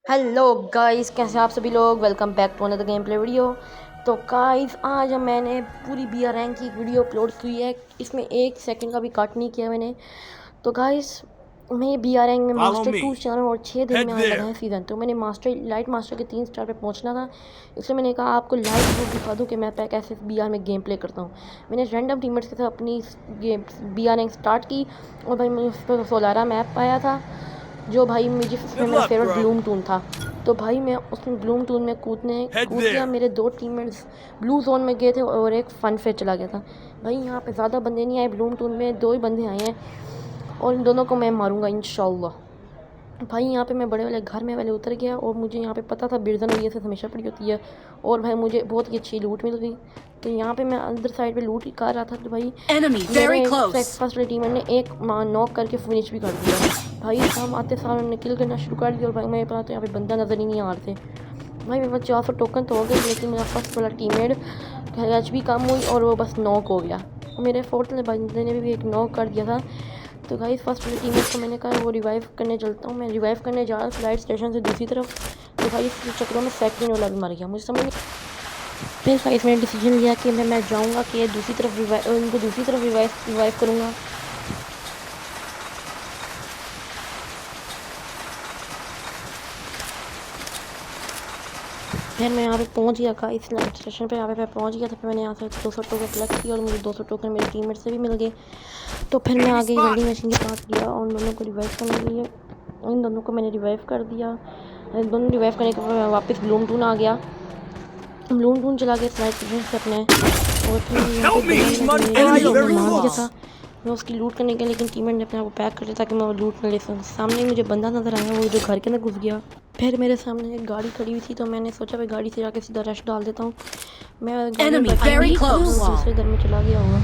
Hello guys, कैसे आप सभी लोग। Welcome back to another game play video. तो गाइस, आज मैंने पूरी BR रैंक की वीडियो अपलोड की है। इसमें एक सेकंड का भी कट नहीं किया मैंने। तो गाइस, मैं BR रैंक में Follow मास्टर 2 me. स्टार और 6 दिन Head में आने लगा there. है सीज़न। तो मैंने लाइट मास्टर के 3 स्टार पे पहुंचना था, इसलिए मैंने कहा आपको लाइव प्रूफ दिखा दूँ कि मैं कैसे BR में गेम प्ले करता हूँ। मैंने रैंडम टीममेट्स के साथ अपनी गेम BR रैंक स्टार्ट की और भाई मैंने उस पर सोलारा मैप पाया था, जो भाई मुझे उसमें Good मेरा luck, favourite bro. Bloom toon था। तो भाई मैं उसमें ब्लूम टून में Head कूद गया। there. मेरे 2 टीममेट्स ब्लू जोन में गए थे और एक फन फेयर चला गया था। भाई यहाँ पे ज़्यादा बंदे नहीं आए, ब्लूम टून में 2 ही बंदे आए हैं और इन दोनों को मैं मारूंगा इंशाल्लाह। भाई यहाँ पे मैं बड़े वाले घर में पहले उतर गया और मुझे यहाँ पे पता था बिरजन और ये से हमेशा पड़ी होती है और भाई मुझे बहुत ही अच्छी लूट मिल गई। तो यहाँ पे मैं अंदर साइड पे लूट कर रहा था तो भाई मेरे फर्स्ट वाले टीममेट ने एक नॉक करके फिनिश भी कर दिया। भाई हम आते सार उन्होंने किल करना शुरू कर दिया और भाई मेरे पास तो यहाँ पे बंदा नज़र ही नहीं आ रहे थे। भाई मेरे पास 400 टोकन तो हो गए, लेकिन मेरा फर्स्ट वाला टीममेट एच भी कम हुई और वो बस नॉक हो गया। मेरे फोर्थ वाले बंदे ने भी एक नॉक कर दिया था। तो गाइस, फर्स्ट वाले टीममेट को मैंने कहा वो रिवाइव करने चलता हूँ। मैं रिवाइव करने जा रहा फ्लाइट स्टेशन से दूसरी तरफ। तो भाई इस चक्रों में सेकंड वाला भी मर गया, मुझे समझ नहीं। फिर गाइस मैंने डिसीजन लिया कि मैं जाऊँगा कि दूसरी तरफ उनको दूसरी तरफ रिवाइव करूँगा। फिर मैं यहाँ पे पहुँच गया था, इस स्टेशन पे यहाँ पे मैं पहुँच गया था। फिर मैंने यहाँ से 200 टोकन कलेक्ट किया और मुझे 200 टोकन मेरे टीममेट से भी मिल गए। तो फिर मैं Enemy आगे वेल्डिंग spotted. मशीन के पास गया और उन दोनों को रिवाइव करने के लिए इन दोनों को मैंने रिवाइव कर दिया। दोनों रिवाइव करने के बाद मैं वापस ब्लूम टून आ गया। ब्लूम टून चला गया स्नाइप से अपने, और फिर यहाँ पे Help me! बंदा My मेरे enemies टीममेट are ने very मार दिया close. था। मैं उसकी लूट करने गया, लेकिन टीममेट ने अपने आप को पैक कर लिया ताकि मैं वो लूट न ले सकूँ। सामने मुझे बंदा नज़र आया, वो जो घर के अंदर घुस गया। फिर मेरे सामने एक गाड़ी खड़ी हुई थी, तो मैंने सोचा भाई गाड़ी से जाके सीधा रश डाल देता हूँ। मैं दूसरे घर में चला गया होगा,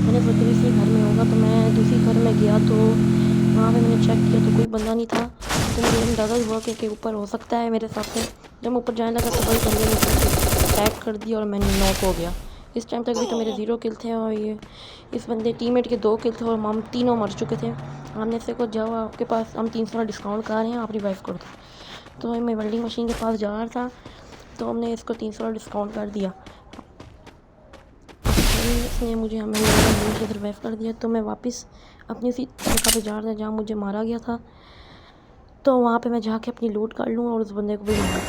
मैंने सोचा इसी घर में होगा। तो मैं दूसरी घर में गया तो वहाँ पे मैंने चेक किया तो कोई बंदा नहीं था। तो मुझे अंदाज़ा हुआ कि ऊपर हो सकता है मेरे साथ में। जब मैं ऊपर जाने लगा तो भाई बंदे ने अटैक कर दिया और मैं नॉक हो गया। इस टाइम तक भी तो मेरे 0 किल थे और ये इस बंदे टीममेट के 2 किल थे और हम तीनों मर चुके थे। हमने से को जाओ आपके पास हम 300 डिस्काउंट कर रहे हैं, आप रिवाइव कर दो। तो मैं वेल्डिंग मशीन के पास जा रहा था, तो हमने इसको 300 डिस्काउंट कर दिया। इसने मुझे हमें से रिवाइव कर दिया। तो मैं वापस अपनी उसी जगह पे जा रहा था जहाँ मुझे मारा गया था। तो वहाँ पे मैं जाके अपनी लूट कर लूँ और उस बंदे को भी मारा।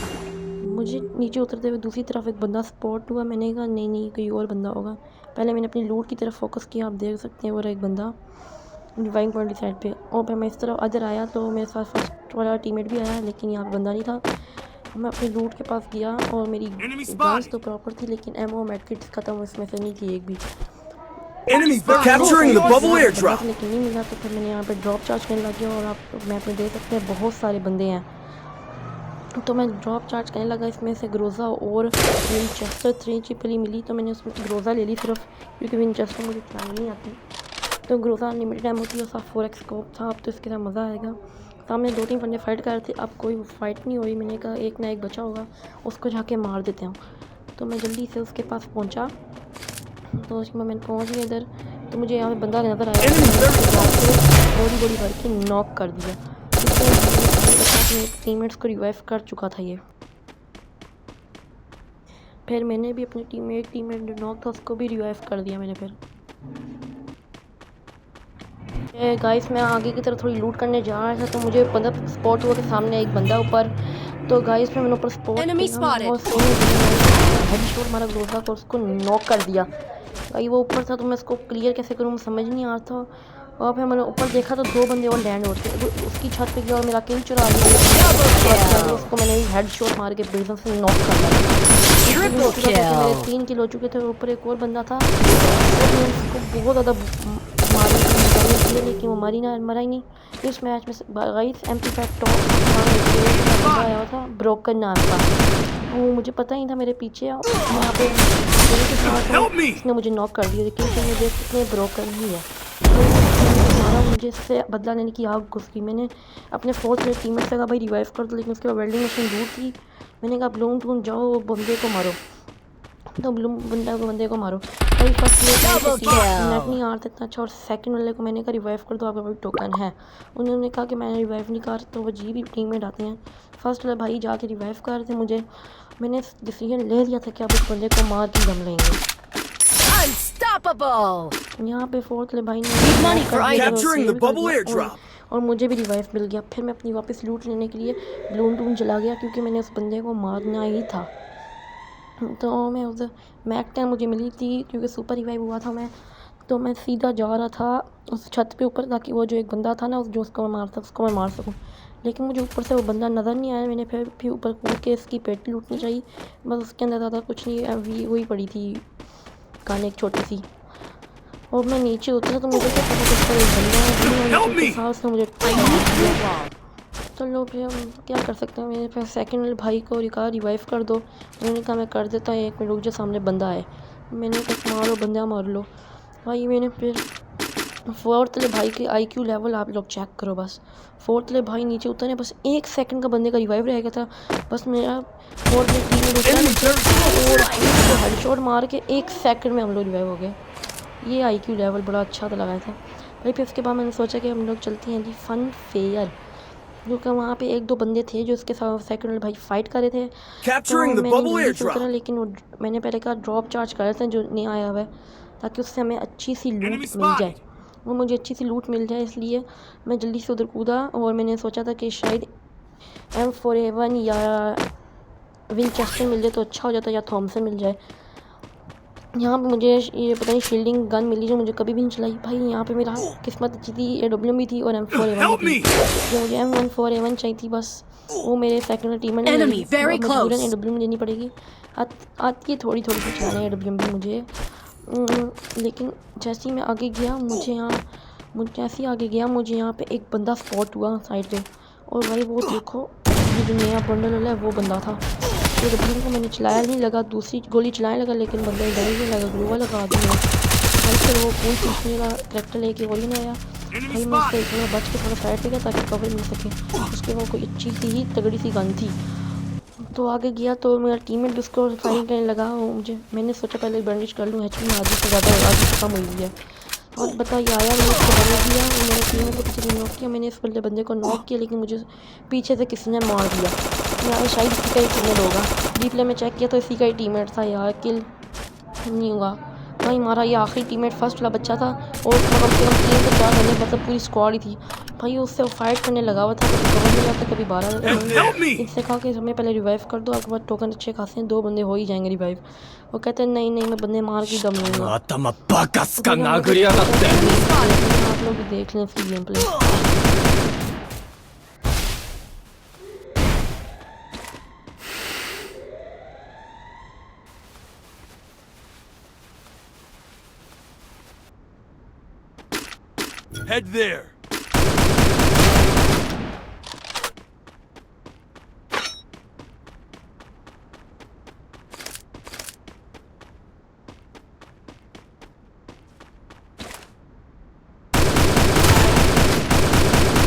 मुझे नीचे उतरते हुए दूसरी तरफ एक बंदा स्पॉट हुआ। मैंने कहा नहीं नहीं, कोई और बंदा होगा। पहले मैंने अपनी लूट की तरफ फोकस किया, आप देख सकते हैं और एक बंदा रिवाइंग पॉइंट की साइड पे। और फिर मैं इस तरफ अदर आया तो मेरे साथ फर्स्ट वाला टीममेट भी आया, लेकिन यहाँ पे बंदा नहीं था। मैं अपनी लूट के पास गया और मेरी Enemy गन्स तो spotted. प्रॉपर थी, लेकिन एमओ मेडकिट्स ख़त्म इसमें से नहीं थी एक भी। Enemy तो capturing the bubble बंदा airdrop. था लेकिन नहीं मिला। तो फिर मैंने यहाँ पे ड्रॉप चार्ज करने लग गया और आप मैप में देख सकते हैं बहुत सारे बंदे हैं। तो मैं ड्रॉप चार्ज करने लगा, इसमें से ग्रोज़ा और विनचेस्टर 3 चिपली मिली। तो मैंने उसमें ग्रोज़ा ले ली सिर्फ, क्योंकि विनचेस्टर मुझे चलानी नहीं आती। तो ग्रोज़ा अनलिमिटेड एमओ थी और साथ 4x स्कोप था। अब तो इसके साथ मज़ा आएगा। सामने 2-3 बंदे फाइट कर रहे थे, अब कोई फाइट नहीं हुई। मैंने कहा एक ना एक बचा होगा, उसको जाके मार देते हैं। तो मैं जल्दी से उसके पास पहुँचा। तो उसमें मैं पहुँच गया इधर। तो मुझे यहाँ पे बंदा नज़र आया, बड़ी बड़ी भर के नॉक कर दिया। अपने टीममेट्स को रिवाइव कर चुका था ये। फिर मैंने भी अपने टीममेट जो नॉक था उसको भी रिवाइव कर दिया मैंने। फिर गाइस मैं आगे की तरफ थोड़ी लूट करने जा रहा था, तो मुझे बंदा स्पॉट हुआ कि सामने एक बंदा ऊपर। तो गाइस फिर मैंने ऊपर स्पॉट हेडशॉट मारा ग्रोजा को, उसको नॉक कर दिया। भाई वो ऊपर था तो मैं उसको क्लियर कैसे करूँ समझ नहीं आ रहा था। और फिर मैंने ऊपर देखा तो 2 बंदे और लैंड हो रहे थे। उसकी छत पे गया और मेरा किल चुरा लिया। उसको मैंने हेडशॉट मार के बिल्डिंग से नॉक कर दिया। मेरे 3 किल हो चुके थे और ऊपर एक और बंदा था। उसको बहुत ज़्यादा मारी थी, लेकिन वो मरा ही नहीं। इस मैच में गाइस MP5 टॉप आया था ब्रोकन नाम का। वो मुझे पता ही था मेरे पीछे यहाँ पे Help me! इसने मुझे नॉक कर दिया, लेकिन फिर मुझे कितने ब्रोकन ही है। मुझे इससे बदला लेने की आग घुस गई। मैंने अपने फोर्थ मेरे टीममेट से कहा भाई रिवाइव कर दो, लेकिन उसके बाद वेल्डिंग मशीन दूर थी। मैंने कहा ब्लूम टून जाओ बंदे को मारो। तो बंदे को मारो भाई। फर्स्ट नेट नहीं आर इतना अच्छा, और सेकंड वाले को मैंने कहा रिवाइव कर दो, आपका भाई टोकन है। उन्होंने कहा कि मैंने रिवाइव नहीं कर, तो वो जी भी टीम में आते हैं। फर्स्ट वाले भाई जाके रिवाइव कर रहे थे मुझे, मैंने डिसीजन ले लिया था कि आप उस बंदे को मार के दम लेंगे। यहाँ पे फोर्थ वाले भाई Capturing the bubble ने airdrop. और मुझे भी रिवाइव मिल गया। फिर मैं अपनी वापस लूट लेने के लिए ब्लूम टूम चला गया, क्योंकि मैंने उस बंदे को मारना ही था। तो मैं उस मैक टाइम मुझे मिली थी क्योंकि सुपर रिवाइव हुआ था मैं, तो मैं सीधा जा रहा था उस छत पे ऊपर, ताकि वो जो एक बंदा था ना जो उसको मैं मारता उसको मैं मार सकूं। लेकिन मुझे ऊपर से वो बंदा नज़र नहीं आया। मैंने फिर ऊपर कूद के इसकी पेटी लूटनी चाहिए, बस उसके अंदर ज़्यादा कुछ नहीं, अभी वही पड़ी थी कान एक छोटी सी। और मैं नीचे उतरा तो मुझे क्या पता चलता एक बंदा है, उसने मुझे चलो फिर हम क्या कर सकते हैं। मैंने फिर सेकंड वाले भाई को कहा रिवाइव कर दो, उन्होंने कहा मैं कर देता हूँ, 1 मिनट रुक जो सामने बंदा है। मैंने कहा मारो बंदा मार लो भाई। मैंने फिर फोर्थ वाले भाई के IQ लेवल आप लोग चेक करो बस। फोर्थ वाले भाई नीचे उतरे, बस 1 सेकंड का बंदे का रिवाइव रह गया था। बस मेरा फोर्थ वाले टीम में हेडशॉट मार के 1 सेकंड में हम लोग रिवाइव हो गए। ये IQ लेवल बड़ा अच्छा तो लगाया था भाई। फिर उसके बाद मैंने सोचा कि हम लोग चलते हैं जी फन फेयर, क्योंकि वहाँ पे 1-2 बंदे थे जो उसके साथ सेकंड वाले भाई फाइट कर रहे थे। Capturing the bubble airdrop. लेकिन वो मैंने पहले कहा ड्रॉप चार्ज कर लेते हैं जो नहीं आया हुआ है, ताकि उससे हमें अच्छी सी लूट मिल जाए। वो मुझे अच्छी सी लूट मिल जाए, इसलिए मैं जल्दी से उधर कूदा। और मैंने सोचा था कि शायद M4A1 या विंचेस्टर मिल जाए तो अच्छा हो जाता, या थॉमसन मिल जाए। यहाँ पे मुझे ये पता नहीं शील्डिंग गन मिली जो मुझे कभी भी नहीं चलाई भाई। यहाँ पे मेरा किस्मत अच्छी थी, AWM भी थी और M4A1 भी थी। जो मुझे M14A1 चाहिए थी, बस वो मेरे सेकंड टीम में AWM लेनी पड़ेगी। आती है थोड़ी थोड़ी सी चलाने AWM भी मुझे। लेकिन जैसे ही मैं आगे गया मुझे यहाँ पे एक बंदा स्पॉट हुआ साइड पे, और भाई वो देखो ये जो नया बंडल वाला है वो बंदा था। तो AWM को मैंने चलाया नहीं लगा, दूसरी गोली चलाने लगा, लेकिन बंदा डर ही लगा, ग्लूवा लगा दिया भाई। फिर वो फूल खींचने वाला करेक्टर लेके गोली नहीं आया भाई। मैं उससे थोड़ा बच के थोड़ा साइड पे गया ताकि कवर मिल सके। उसके बाद कोई अच्छी सी ही तगड़ी सी गन थी, तो आगे गया तो मेरा टीममेट उसको फायरिंग करने लगा। मैंने सोचा पहले बैंडेज कर लूँ, HP में आधी से ज़्यादा आधी कम हुई है। और बताइए आया मैंने उसको बंद किया, मेरे टीममेट को पीछे नॉक किया। मैंने इस बंदे को नॉक किया, लेकिन मुझे पीछे से किसी ने मार दिया। यार शायद इसी का ही टीममेट होगा। रिप्ले में चेक किया तो इसी का ही टीममेट था यार, किल नहीं होगा भाई हमारा। ये आखिरी टीममेट फर्स्ट वाला बच्चा था, और कम से कम 3 से 4 बंदे, मतलब पूरी स्क्वाड ही थी भाई। उससे फाइट करने लगा हुआ था, कभी कवर नहीं जाता कभी 12। इससे कहा कि हमें पहले रिवाइव कर दो, आपके पास टोकन अच्छे खासे हैं, 2 बंदे हो ही जाएंगे रिवाइव। वो कहते हैं नहीं मैं बंदे मार के दम लूँगा। आप लोग भी देख लें इसकी game play. Head there.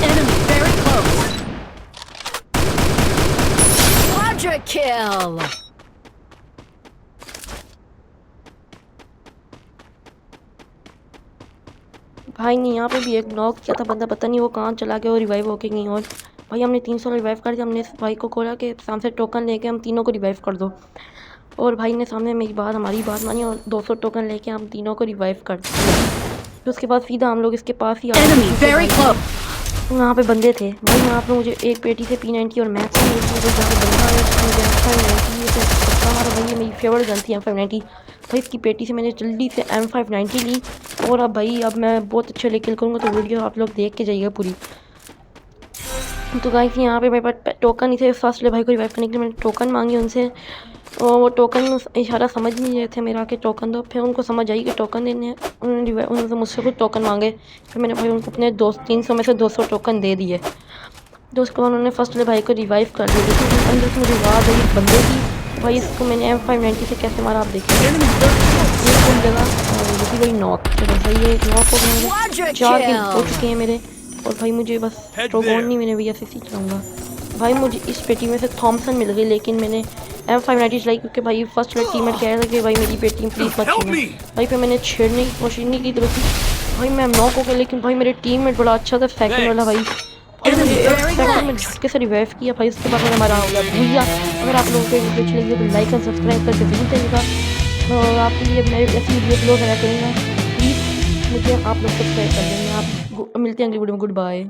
Enemy very close. Quadra kill. भाई ने यहाँ पे भी एक नॉक किया था बंदा, पता नहीं वो कहाँ चला गया, वो रिवाइव होके गई। और भाई हमने 300 रिवाइव कर दिया। हमने इस भाई को खोला कि सामने से टोकन लेके हम तीनों को रिवाइव कर दो, और भाई ने सामने हमारी बात मानी और 200 टोकन लेके हम तीनों को रिवाइव कर दिया। तो उसके बाद सीधा हम लोग इसके पास ही वहाँ पे बंदे थे भाई। यहाँ पे मुझे एक पेटी से P90 और मैच हमारा भाई मेरी फेवरेट गन थी M590 भाई। इसकी पेटी से मैंने जल्दी से M590 ली, और अब मैं बहुत अच्छे लेकिन करूँगा, तो वीडियो आप लोग देख के जाइएगा पूरी। तो गाइस यहाँ पे मेरे पास टोकन ही थे। फर्स्ट ले भाई को रिवाइव करने के लिए मैंने टोकन मांगी उनसे, और वो टोकन इशारा समझ नहीं रहे थे मेरा कि टोकन दो। फिर उनको समझ आई कि टोकन देने हैं, उन्होंने मुझसे कुछ टोकन मांगे। फिर मैंने भाई उनको अपने 300 में से 200 टोकन दे दिए। तो उसके बाद उन्होंने फर्स्ट ले भाई को रिवाइव कर दिया, लेकिन अंदर से मुझे आवाज़ आई बंदे की भाई। इसको मैंने M590 से कैसे मारा आप देखिए, जगह वही नॉक। चलो भाई ये नॉक हो गए, 4 किल हो चुके हैं मेरे। और भाई मुझे बस ट्रोगोन नहीं, मैंने VSS चलाऊँगा भाई। मुझे इस पेटी में से थॉमसन मिल गई, लेकिन मैंने M590 चलाई क्योंकि भाई फर्स्ट मेरा टीममेट कह रहा था कि भाई मेरी पे टीम प्लीज़ मत Help छेड़ना। me! भाई पे मैंने छेड़ने की कोशिश नहीं की तो भाई मैं नॉक हो गया, लेकिन भाई मेरे टीममेट बड़ा अच्छा था सेकंड वाला भाई। भाई मुझे एक सेकंड में झटके से रिवाइव किया भाई, उसके बाद हमारा हो गया भैया। अगर आप लोगों को ये वीडियो अच्छी लगी तो लाइक और सब्सक्राइब करके जरूर देगा, और आपके लिए मैं ऐसी वीडियो अपलोड करा करूँगा। प्लीज़ मुझे आप लोग सब्सक्राइब कर देंगे। आप मिलते हैं अगली वीडियो में। Good bye.